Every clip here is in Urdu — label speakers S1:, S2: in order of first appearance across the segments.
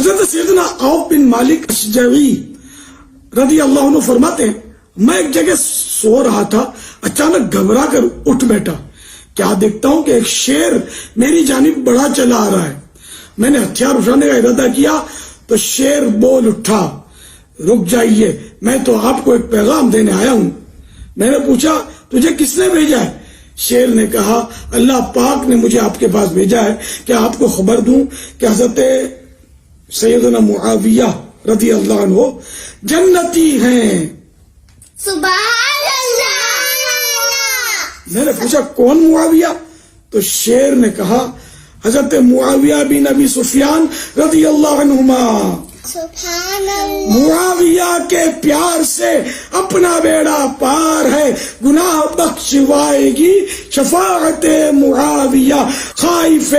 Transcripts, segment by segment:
S1: حضرت سیدنا عوف بن مالک اشجعی رضی اللہ عنہ فرماتے ہیں میں ایک جگہ سو رہا تھا، اچانک گھبرا کر اٹھ بیٹھا، کیا دیکھتا ہوں کہ ایک شیر میری جانب بڑھا چلا آ رہا ہے۔ میں نے ہتھیار اٹھانے کا ارادہ کیا تو شیر بول اٹھا، رک جائیے، میں تو آپ کو ایک پیغام دینے آیا ہوں۔ میں نے پوچھا تجھے کس نے بھیجا ہے؟ شیر نے کہا اللہ پاک نے مجھے آپ کے پاس بھیجا ہے کہ آپ کو خبر دوں کہ حضرت سیدنا معاویہ رضی اللہ عنہ جنتی ہیں۔
S2: سبحان اللہ۔
S1: میں نے پوچھا کون معاویہ؟ تو شیر نے کہا حضرت معاویہ بن ابی سفیان رضی اللہ عنہما۔
S2: سبحان اللہ۔
S1: معاویہ کے پیار سے اپنا بیڑا پار ہے، گناہ بخشوائے گی شفاعت معاویہ خائف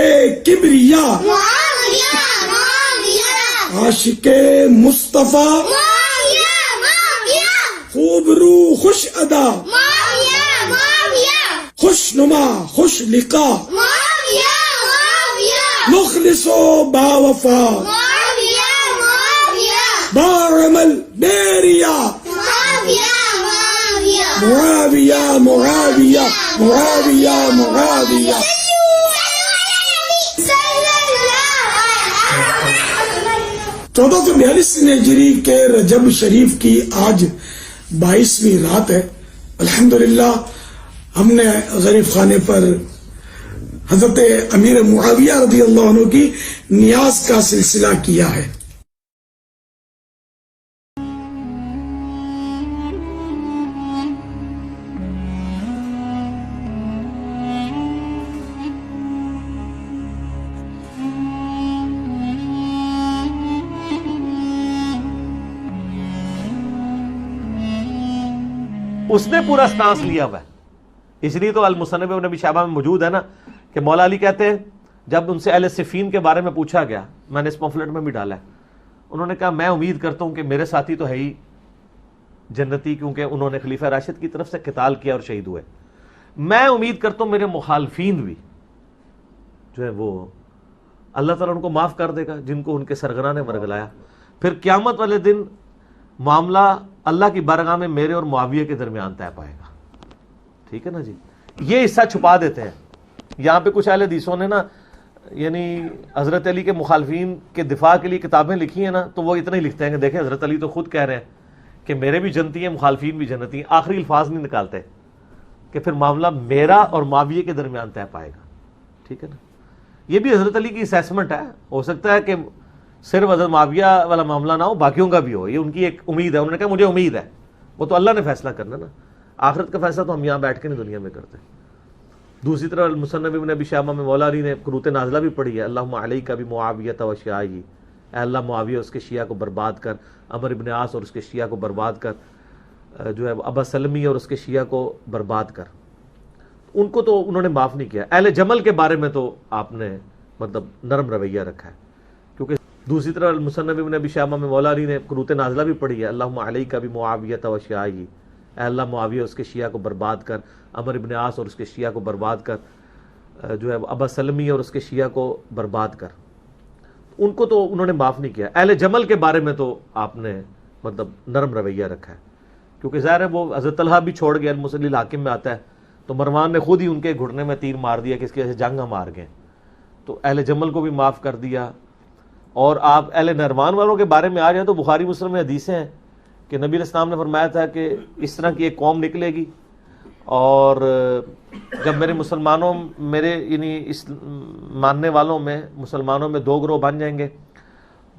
S1: کبریا۔
S2: معاویہ معاویہ
S1: عاشق مصطفیٰ
S2: معاویہ معاویہ
S1: خوب رو خوش ادا
S2: معاویہ معاویہ
S1: خوش نما خوش لقا
S2: معاویہ معاویہ
S1: مخلص و باوفا
S2: معاویہ معاویہ
S1: باعمل بیریا
S2: معاویہ معاویہ
S1: معاویہ معاویہ معاویہ معاویہ۔ 1442 ہجری کے رجب شریف کی آج 22ویں رات ہے۔ الحمدللہ ہم نے غریب خانے پر حضرت امیر معاویہ رضی اللہ عنہ کی نیاز کا سلسلہ کیا ہے۔
S3: اس نے پورا سٹانس لیا ہوا ہے، اس لیے تو المصنف ابن ابی شیبہ میں موجود ہے نا کہ مولا علی کہتے ہیں جب ان سے اہل صفین کے بارے میں پوچھا گیا، میں نے اس پمفلٹ میں بھی ڈالا ہے، انہوں نے کہا میں امید کرتا ہوں کہ میرے ساتھی تو ہے ہی جنتی کیونکہ انہوں نے خلیفہ راشد کی طرف سے قتال کیا اور شہید ہوئے، میں امید کرتا ہوں میرے مخالفین بھی جو ہے وہ اللہ تعالیٰ ان کو معاف کر دے گا جن کو ان کے سرغنہ نے ورگلایا، پھر قیامت والے دن معاملہ اللہ کی بارگاہ میں میرے اور معاویہ کے درمیان طے پائے گا۔ ٹھیک ہے نا جی، یہ حصہ چھپا دیتے ہیں۔ یہاں پہ کچھ اہل حدیثوں نے نا یعنی حضرت علی کے مخالفین کے دفاع کے لیے کتابیں لکھی ہیں نا، تو وہ اتنا ہی لکھتے ہیں کہ دیکھیں حضرت علی تو خود کہہ رہے ہیں کہ میرے بھی جنتی ہیں مخالفین بھی جنتی ہیں، آخری الفاظ نہیں نکالتے کہ پھر معاملہ میرا اور معاویہ کے درمیان طے پائے گا۔ ٹھیک ہے نا، یہ بھی حضرت علی کی اسیسمنٹ ہے، ہو سکتا ہے کہ صرف حضرت معاویہ والا معاملہ نہ ہو باقیوں کا بھی ہو، یہ ان کی ایک امید ہے، انہوں نے کہا مجھے امید ہے، وہ تو اللہ نے فیصلہ کرنا نا، آخرت کا فیصلہ تو ہم یہاں بیٹھ کے نہیں دنیا میں کرتے۔ دوسری طرف المصنف ابن ابی شیبہ میں مولا علی نے قنوت نازلہ بھی پڑھی ہے، اللہم علیک بمعاویہ و شیعہ، اے اللہ معاویہ اس کے شیعہ کو برباد کر، عمر ابن عاص اور اس کے شیعہ کو برباد کر، جو ہے ابا سلمی اور اس کے شیعہ کو برباد کر۔ ان کو تو انہوں نے معاف نہیں کیا۔ اہل جمل کے بارے میں تو آپ نے مطلب نرم رویہ رکھا ہے، کیونکہ دوسری طرف المصنف ابن ابی شیبہ میں مولا علی نے قنوت نازلہ بھی پڑھی ہے، اللہم علیک بمعاویہ و شیعہ، اے اللہ معاویہ اس کے شیعہ کو برباد کر، عمر ابن عاص اور اس کے شیعہ کو برباد کر، جو ہے ابا سلمی اور اس کے شیعہ کو برباد کر۔ ان کو تو انہوں نے معاف نہیں کیا۔ اہل جمل کے بارے میں تو آپ نے مطلب نرم رویہ رکھا ہے، کیونکہ ظاہر ہے وہ حضرت طلحہ بھی چھوڑ گیا، المصلی الحاکم میں آتا ہے، تو مروان نے خود ہی ان کے گھٹنے میں تیر مار دیا کہ اس کی وجہ سے جنگ ہم ہار گئے، تو اہل جمل کو بھی معاف کر دیا۔ اور آپ اہل نہروان والوں کے بارے میں آ جائیں تو بخاری مسلم میں حدیثیں ہیں کہ نبی علیہ السلام نے فرمایا تھا کہ اس طرح کی ایک قوم نکلے گی، اور جب میرے مسلمانوں میرے یعنی اس ماننے والوں میں مسلمانوں میں دو گروہ بن جائیں گے،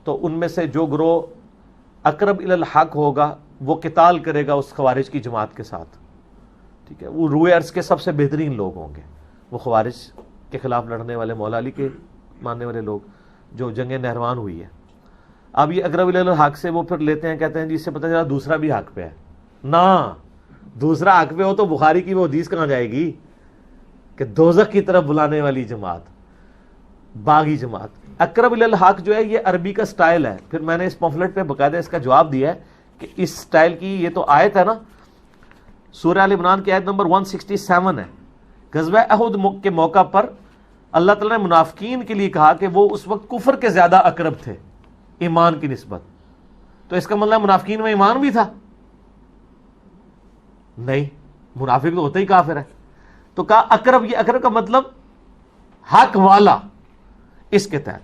S3: تو ان میں سے جو گروہ اقرب الی الحق ہوگا وہ قتال کرے گا اس خوارج کی جماعت کے ساتھ۔ ٹھیک ہے، وہ روئے ارض کے سب سے بہترین لوگ ہوں گے، وہ خوارج کے خلاف لڑنے والے مولا علی کے ماننے والے لوگ جو جنگ نہروان ہوئی ہے۔ اب یہ اقرب الی الحق سے وہ پھر لیتے ہیں، کہتے ہیں جی اس سے پتہ چلا دوسرا بھی حق پہ ہے، نہ دوسرا حق پہ ہو تو بخاری کی وہ حدیث کہاں جائے گی کہ دوزخ کی طرف بلانے والی جماعت، باغی جماعت۔ اقرب الی الحق جو ہے یہ عربی کا سٹائل ہے، پھر میں نے اس پمفلٹ پہ باقاعدہ اس کا جواب دیا ہے کہ اس سٹائل کی یہ تو آیت ہے نا، سورہ ال عمران کی آیت نمبر 167 ہے، غزوہ احد کے موقع پر اللہ تعالیٰ نے منافقین کے لیے کہا کہ وہ اس وقت کفر کے زیادہ اقرب تھے، ایمان کی نسبت، تو اس کا مطلب منافقین میں ایمان بھی تھا؟ نہیں، منافق تو ہوتا ہی کافر ہے. تو کہا اقرب، یہ اقرب کا مطلب حق والا اس کے تحت.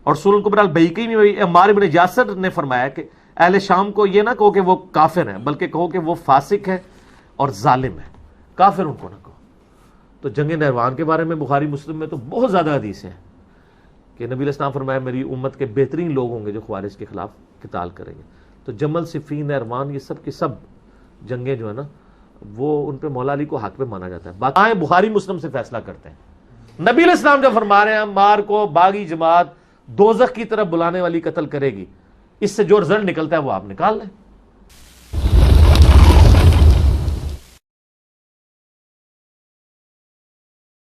S3: اور سنن کبری البیہقی میں عمار بن یاسر نے فرمایا کہ اہل شام کو یہ نہ کہو کہ وہ کافر ہیں، بلکہ کہو کہ وہ فاسق ہے اور ظالم ہے، کافر ان کو نہ کہو. تو جنگ نہروان کے بارے میں بخاری مسلم میں تو بہت زیادہ حدیثیں ہیں کہ نبی علیہ السلام فرمایا میری امت کے بہترین لوگ ہوں گے جو خوارج کے خلاف قتال کریں گے. تو جمل، صفین، نہروان، یہ سب کی سب جنگیں جو ہے نا وہ ان پہ مولا علی کو حق پہ مانا جاتا ہے. باقی بخاری مسلم سے فیصلہ کرتے ہیں. نبی علیہ السلام جو فرما رہے ہیں عمار کو باغی جماعت دوزخ کی طرف بلانے والی قتل کرے گی، اس سے جو رزلٹ نکلتا ہے وہ آپ نکال لیں.